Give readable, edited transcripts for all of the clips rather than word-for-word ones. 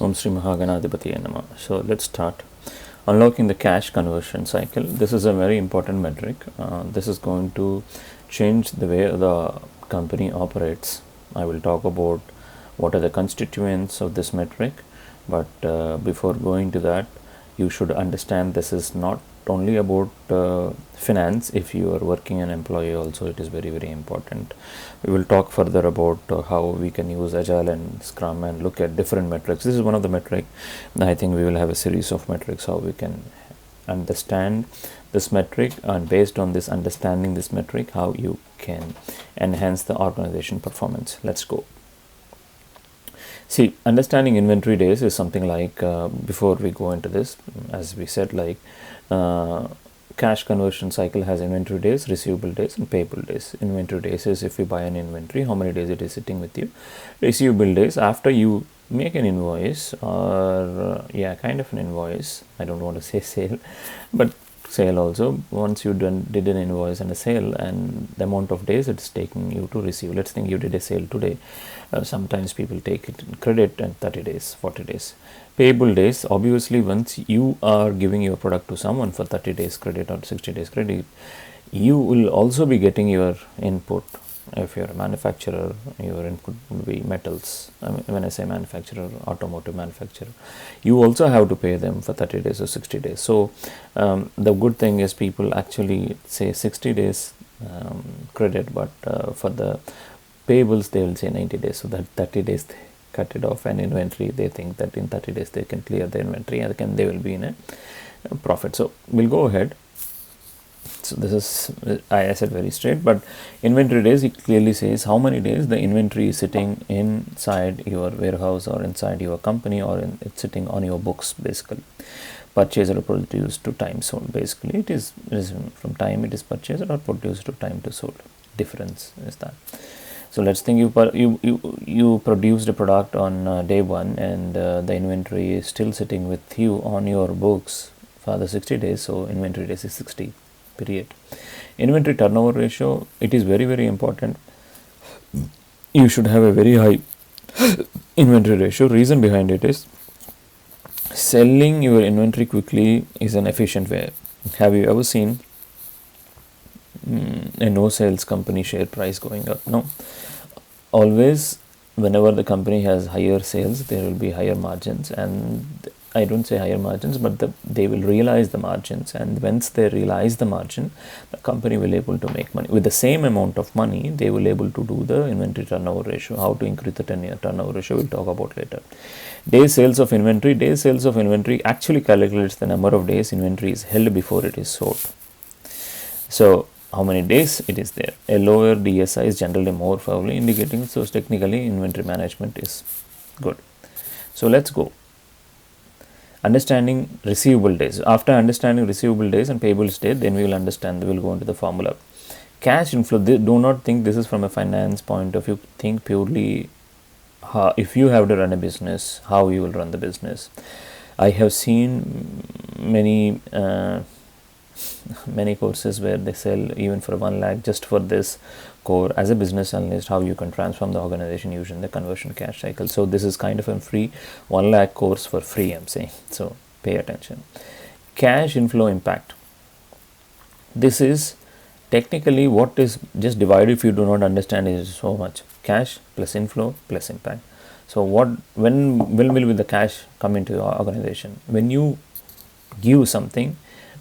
Om Sri Mahaganadhipatiye Namah. So let's start. Unlocking the cash conversion cycle. This is a very important metric. This is going to change the way the company operates. I will talk about what are the constituents of this metric, but before going to that, you should understand this is not only about finance. If you are working an employee also, it is very, very important. We will talk further about how we can use Agile and Scrum and look at different metrics. This is one of the metric. I think we will have a series of metrics how we can understand this metric, and based on this understanding this metric, how you can enhance the organization performance. Let's go. See, understanding inventory days is something like, before we go into this, as we said, like cash conversion cycle has inventory days, receivable days, and payable days. Inventory days is if you buy an inventory, how many days it is sitting with you. Receivable days, after you make an invoice, or kind of an invoice, I don't want to say sale, but sale also. Once you did an invoice and a sale, and the amount of days it's taking you to receive. Let's think you did a sale today. Sometimes people take it in credit and 30 days, 40 days. Payable days, obviously once you are giving your product to someone for 30 days credit or 60 days credit, you will also be getting your input. If you're a manufacturer, your input would be metals. When I say manufacturer, automotive manufacturer, you also have to pay them for 30 days or 60 days. So the good thing is people actually say 60 days credit, but for the payables they will say 90 days. So that 30 days they cut it off, and inventory they think that in 30 days they can clear the inventory and they will be in a profit. So we'll go ahead. So this is, I said very straight, but inventory days, it clearly says how many days the inventory is sitting inside your warehouse or inside your company, or it's sitting on your books basically. Purchased or produced to time sold. Basically it is from time it is purchased or produced to time to sold. Difference is that. So let's think you produced a product on day one, and the inventory is still sitting with you on your books for the 60 days. So inventory days is 60. Period. Inventory turnover ratio, it is very, very important. You should have a very high inventory ratio. Reason behind it is selling your inventory quickly is an efficient way. Have you ever seen a no sales company share price going up? No. Always, whenever the company has higher sales, there will be higher margins, and I don't say higher margins, but they will realize the margins, and once they realize the margin, the company will able to make money. With the same amount of money, they will able to do the inventory turnover ratio. How to increase the 10-year turnover ratio, we'll talk about later. Days sales of inventory. Days sales of inventory actually calculates the number of days inventory is held before it is sold. So how many days it is there. A lower DSI is generally more favorably indicating, so technically inventory management is good. So let's go. Understanding receivable days. After understanding receivable days and payables days, then we will understand, we will go into the formula. Cash inflow, do not think this is from a finance point of view. Think purely if you have to run a business, how you will run the business. I have seen many courses where they sell even for 1 lakh just for this core as a business analyst, how you can transform the organization using the conversion cash cycle. So this is kind of a free 1 lakh course for free, I'm saying. So pay attention. Cash inflow impact. This is technically what is just divided. If you do not understand, it is so much. Cash plus inflow plus impact. So when will the cash come into your organization? When you give something,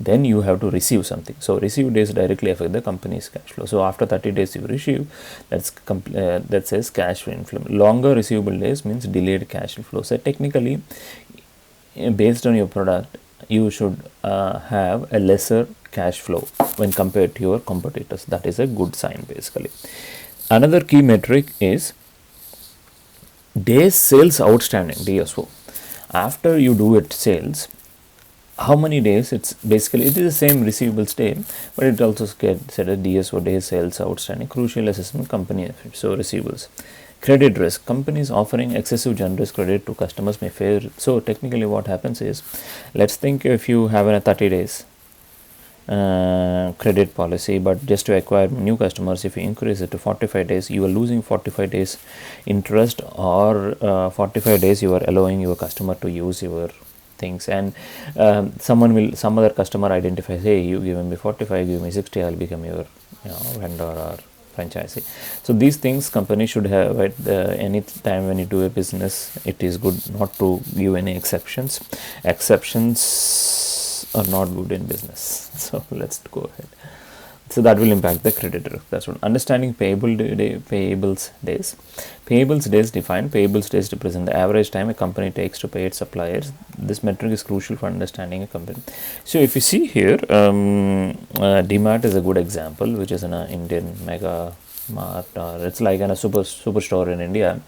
then you have to receive something. So receive days directly affect the company's cash flow. So after 30 days you receive, that says cash inflow. Longer receivable days means delayed cash flow. So technically, based on your product, you should have a lesser cash flow when compared to your competitors. That is a good sign basically. Another key metric is days sales outstanding, DSO. After you do it sales, how many days? It's basically, it is the same receivables day, but it also gets set as DSO, days sales outstanding. Crucial assessment company effort. So receivables. Credit risk. Companies offering excessive generous credit to customers may fail. So technically what happens is, let's think if you have a 30 days credit policy, but just to acquire new customers, if you increase it to 45 days, you are losing 45 days interest, or 45 days you are allowing your customer to use your things. And some other customer identifies, hey, you give me 45, give me 60, I'll become your vendor or franchisee. So these things companies should have at any time when you do a business. It is good not to give any exceptions. Exceptions are not good in business. So let's go ahead. So that will impact the creditor. That's what. Understanding payables days. Payables days define. Payables days represent the average time a company takes to pay its suppliers. This metric is crucial for understanding a company. So if you see here, DMart is a good example, which is an Indian mega mart, or it's like a superstore in India.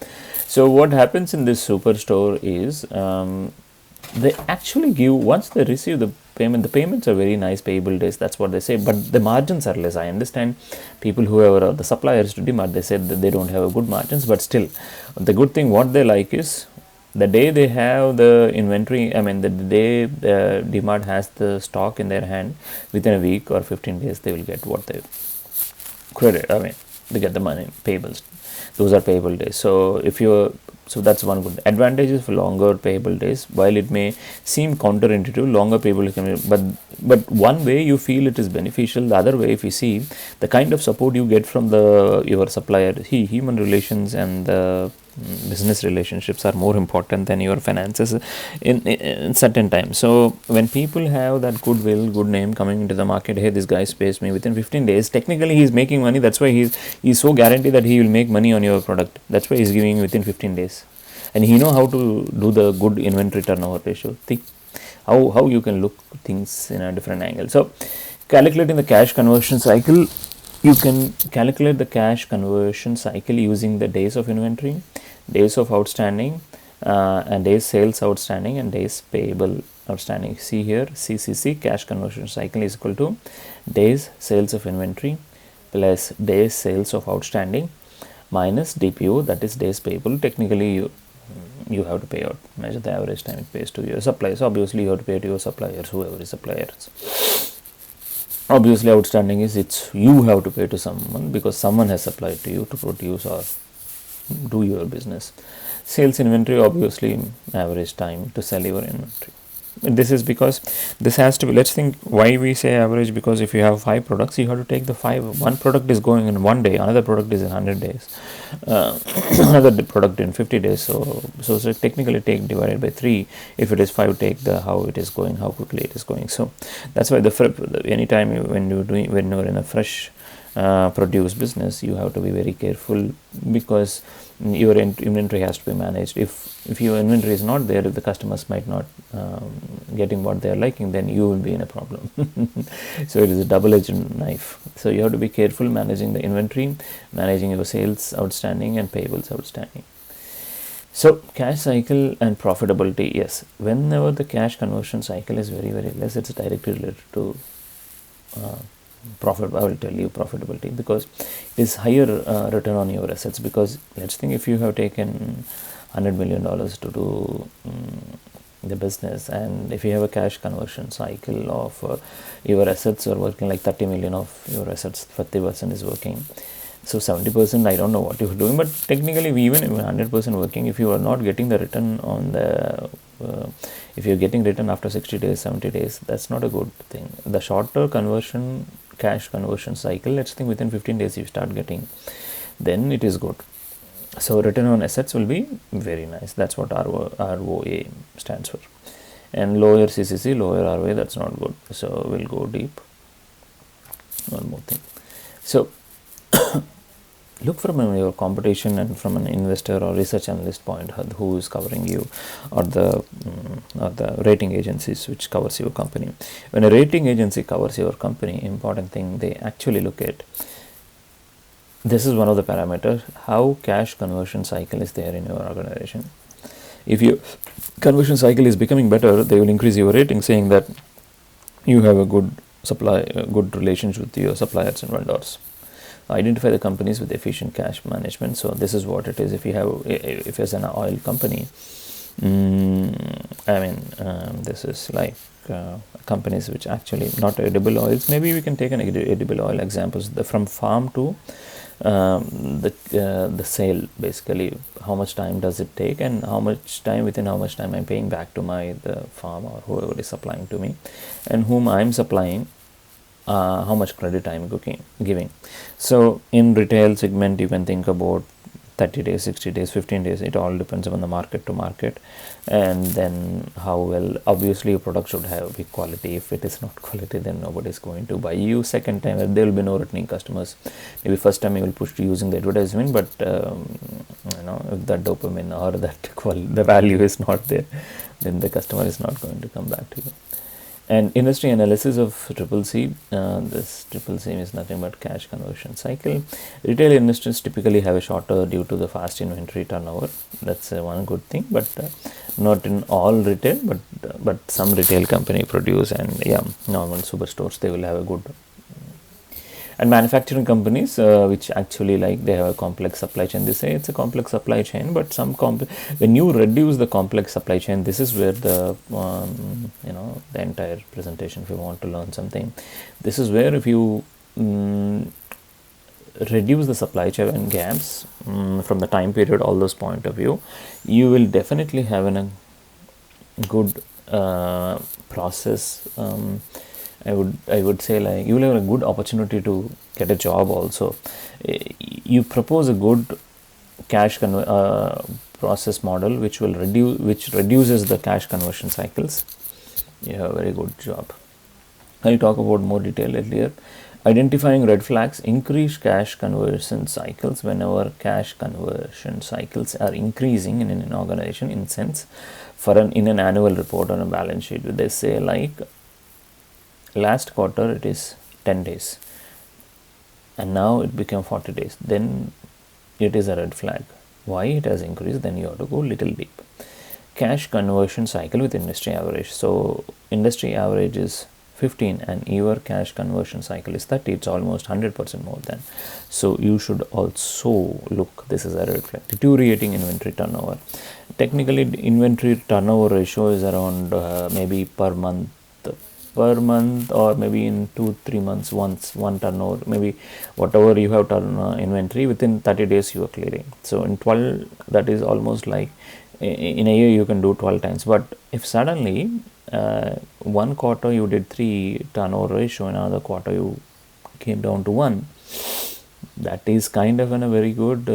So what happens in this superstore is they actually give, once they receive the payments are very nice, payable days, that's what they say, but the margins are less. I understand people who are the suppliers to DMart, they said that they don't have a good margins, but still the good thing what they like is the day they have the inventory, the day the DMart has the stock in their hand, within a week or 15 days they will get what they credit, they get the money, payables. Those are payable days. So that's one good advantages for longer payable days. While it may seem counterintuitive, longer payable days, but one way you feel it is beneficial. The other way, if you see the kind of support you get from your supplier, human relations and the business relationships are more important than your finances in certain times. So when people have that goodwill, good name coming into the market, hey, this guy pays me within 15 days, technically he's making money. That's why he's so guaranteed that he will make money on your product. That's why he's giving within 15 days, and he know how to do the good inventory turnover ratio. Think how you can look things in a different angle. So calculating the cash conversion cycle, you can calculate the cash conversion cycle using the days of inventory, days of outstanding, and days sales outstanding, and days payable outstanding. See here, CCC cash conversion cycle is equal to days sales of inventory plus days sales of outstanding minus DPO, that is days payable. Technically you have to pay out, measure the average time it pays to your suppliers. Obviously you have to pay to your suppliers, whoever is suppliers. Obviously outstanding is you have to pay to someone because someone has supplied to you to produce or do your business. Sales inventory, obviously average time to sell your inventory. This is because this has to be, let's think why we say average, because if you have 5 products, you have to take the 5. One product is going in 1 day, another product is in 100 days, another product in 50 days. So technically take divided by 3. If it is 5, take the how it is going, how quickly it is going. So that's why anytime when you're in a fresh produce business, you have to be very careful because your inventory has to be managed. If your inventory is not there, if the customers might not getting what they are liking, then you will be in a problem. So it is a double-edged knife. So you have to be careful managing the inventory, managing your sales outstanding and payables outstanding. So cash cycle and profitability, yes, whenever the cash conversion cycle is very, very less, it's directly related to profit. I will tell you profitability because it is higher return on your assets. Because let's think if you have taken $100 million to do the business, and if you have a cash conversion cycle of your assets are working like 30 million of your assets, 30% is working. So 70%, I don't know what you're doing, but technically even 100% working, if you are not getting the return on the if you're getting return after 60 days, 70 days, that's not a good thing. The shorter cash conversion cycle, let's think within 15 days you start getting, then it is good. So return on assets will be very nice. That's what ROA stands for. And lower CCC, lower ROA, that's not good. So we'll go deep. One more thing. So look from your competition and from an investor or research analyst point, who is covering you, or the rating agencies which covers your company. When a rating agency covers your company, important thing they actually look at, this is one of the parameters, how cash conversion cycle is there in your organization. If your conversion cycle is becoming better, they will increase your rating, saying that you have a good relationship with your suppliers and vendors. Identify the companies with efficient cash management. So this is what it is. If it's an oil company, I mean, this is like companies which actually not edible oils. Maybe we can take an edible oil examples. From farm to the sale, basically how much time does it take, and within how much time I'm paying back to the farm or whoever is supplying to me, and whom I'm supplying, how much credit I'm giving. So in retail segment, you can think about 30 days, 60 days, 15 days. It all depends on the market to market, and then how well. Obviously, your product should have big quality. If it is not quality, then nobody is going to buy you. Second time, there will be no returning customers. Maybe first time you will push to using the advertisement, but if that dopamine or that the value is not there, then the customer is not going to come back to you. And industry analysis of CCC. This CCC is nothing but cash conversion cycle. Retail industries typically have a shorter due to the fast inventory turnover. That's one good thing, but not in all retail. But some retail company produce, and normal superstores, they will have a good. And manufacturing companies, which actually like they have a complex supply chain, they say it's a complex supply chain, but when you reduce the complex supply chain, this is where the the entire presentation, if you want to learn something, this is where if you reduce the supply chain gaps from the time period, all those point of view, you will definitely have a good process. I would say, like, you will have a good opportunity to get a job also. You propose a good cash process model which reduces the cash conversion cycles. You have a very good job. I'll talk about more detail later. Identifying red flags. Increase cash conversion cycles. Whenever cash conversion cycles are increasing in an organization, in sense, in an annual report or a balance sheet, they say like last quarter it is 10 days and now it became 40 days, then it is a red flag. Why it has increased? Then you have to go little deep. Cash conversion cycle with industry average. So industry average is 15 and your cash conversion cycle is 30. It's almost 100% more than. So you should also look, this is a red flag. Deteriorating inventory turnover. Technically, inventory turnover ratio is around maybe per month, or maybe in 2-3 months once one turnover, maybe whatever you have inventory within 30 days you are clearing. So in 12, that is almost like in a year you can do 12 times. But if suddenly one quarter you did 3 turnover ratio, another quarter you came down to 1, that is kind of a very good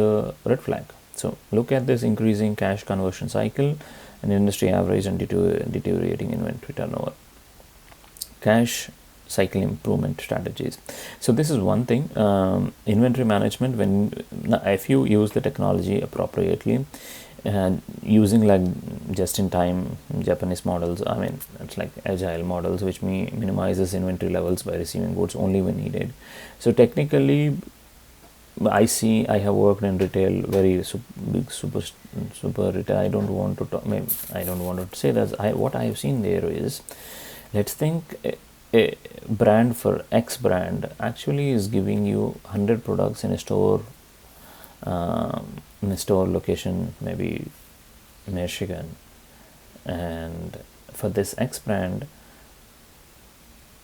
red flag. So look at this increasing cash conversion cycle and industry average and deteriorating inventory turnover. Cash cycle improvement strategies. So this is one thing. Inventory management, if you use the technology appropriately and using like just-in-time Japanese models, I mean it's like agile models, which minimizes inventory levels by receiving goods only when needed. So technically, I have worked in retail, very big super retail. I don't want to say that. What I have seen there is, let's think a brand for X brand actually is giving you 100 products in a store location, maybe Michigan, and for this X brand,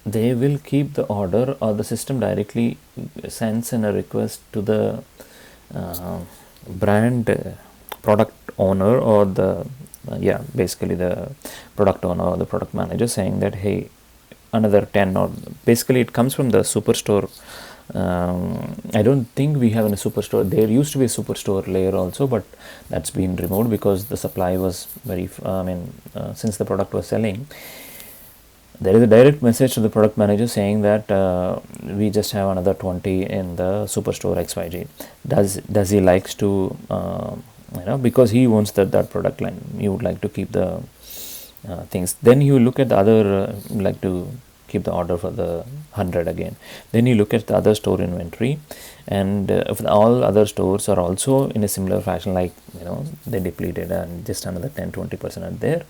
they will keep the order, or the system directly sends in a request to the brand product owner, or basically the product owner or the product manager, saying that, hey, another 10, or basically it comes from the superstore. I don't think we have a superstore. There used to be a superstore layer also, but that's been removed because the supply was very, since the product was selling, there is a direct message to the product manager saying that we just have another 20 in the superstore XYG. Does he likes to, because he wants that product line, you would like to keep the things. Then you look at the other, like to keep the order for the 100 again. Then you look at the other store inventory, and if all other stores are also in a similar fashion, like they depleted and just another 10-20% are there,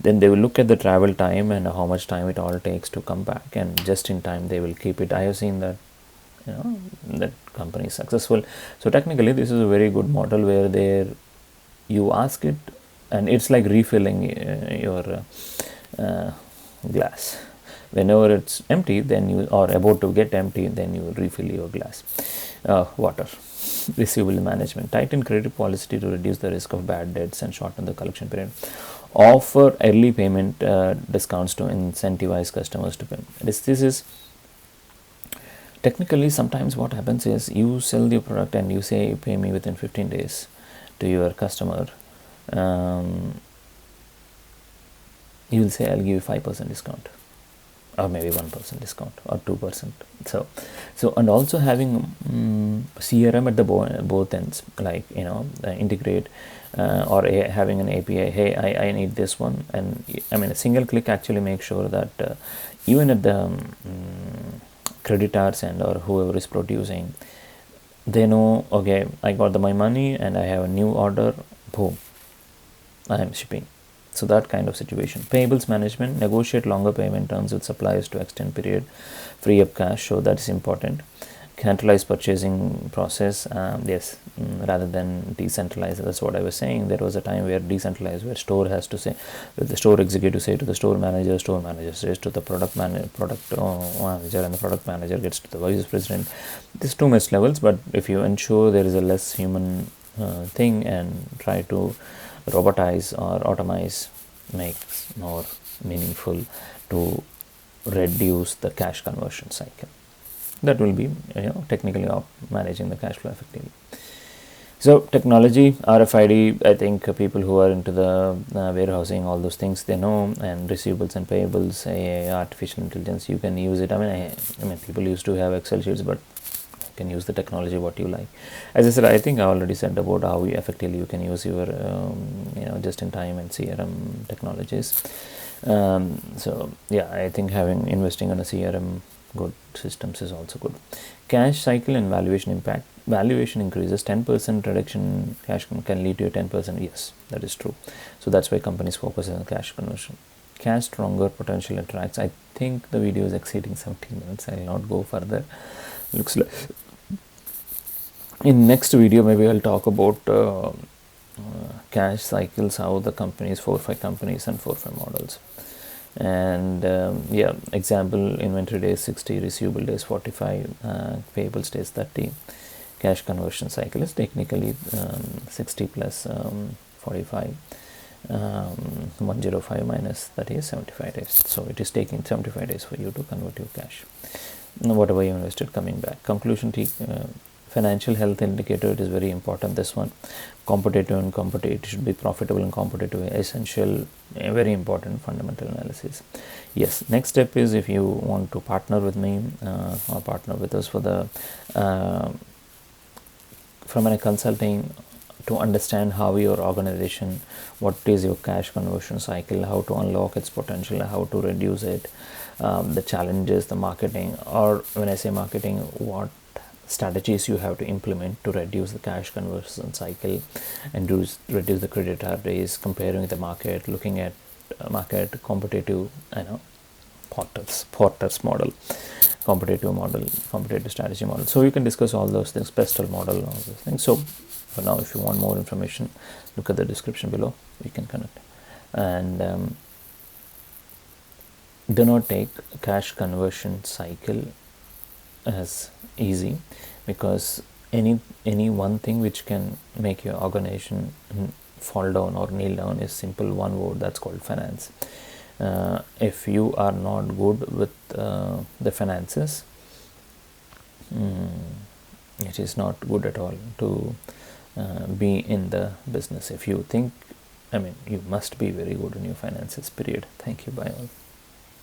then they will look at the travel time and how much time it all takes to come back, and just in time they will keep it. I have seen that that company is successful. So technically this is a very good model where you ask it and it's like refilling your glass. Whenever it's empty, then you or about to get empty, then you will refill your glass. Water. Receivable management. Tighten credit policy to reduce the risk of bad debts and shorten the collection period. Offer early payment discounts to incentivize customers to pay. This is technically, sometimes what happens is you sell your product and you say pay me within 15 days to your customer. You will say I'll give you 5% discount, or maybe 1% discount, or 2%. So and also having CRM at the both ends, like integrate or having an API. Hey, I need this one, and I mean a single click actually makes sure that even at the creditors and or whoever is producing, they know, okay, I got my money and I have a new order, boom, I am shipping. So that kind of situation. Payables management, negotiate longer payment terms with suppliers to extend period, free up cash, so that is important. Centralized purchasing process, yes, rather than decentralized. That's what I was saying. There was a time where decentralized, where store has to say, with the store executive say to the store manager says to the product manager, and the product manager gets to the vice president. There's too much levels, but if you ensure there is a less human thing and try to robotize or automize, makes more meaningful to reduce the cash conversion cycle. That will be technically managing the cash flow effectively. So technology, RFID, I think people who are into the warehousing, all those things, they know, and receivables and payables, AI, artificial intelligence, you can use it. I mean people used to have Excel sheets, but you can use the technology what you like. As I said, I think I already said about how effectively you can use your just in time and CRM technologies. So yeah, I think investing in a CRM good systems is also good. Cash cycle and valuation impact. Valuation increases, 10% reduction in cash can lead to a 10%. Yes, that is true. So that's why companies focus on cash conversion. Cash stronger potential attracts. I think the video is exceeding 17 minutes. I will not go further. Looks like in next video maybe I'll talk about cash cycles, how the companies, 4-5 companies and 4-5 models. And yeah, example, inventory days 60, receivable days 45, payables days 30. Cash conversion cycle is technically 60 plus 45, 105 minus 30 is 75 days. So it is taking 75 days for you to convert your cash, whatever you invested coming back. Conclusion, financial health indicator, it is very important. This one, competitive and competitive, it should be profitable and competitive, essential, very important fundamental analysis. Yes, next step is if you want to partner with me or partner with us for the from a consulting, to understand how your organization, what is your cash conversion cycle, how to unlock its potential, how to reduce it, the challenges, the marketing, or when I say marketing, what strategies you have to implement to reduce the cash conversion cycle and reduce the creditor days, comparing the market, looking at market, competitive, Porter's model, competitive strategy model. So you can discuss all those things, pestle model, all those things. So for now, if you want more information, look at the description below, we can connect. And do not take cash conversion cycle as easy, because any one thing which can make your organization fall down or kneel down is simple one word, that's called finance. If you are not good with the finances, it is not good at all to be in the business. If you think, you must be very good in your finances, period. Thank you, bye all.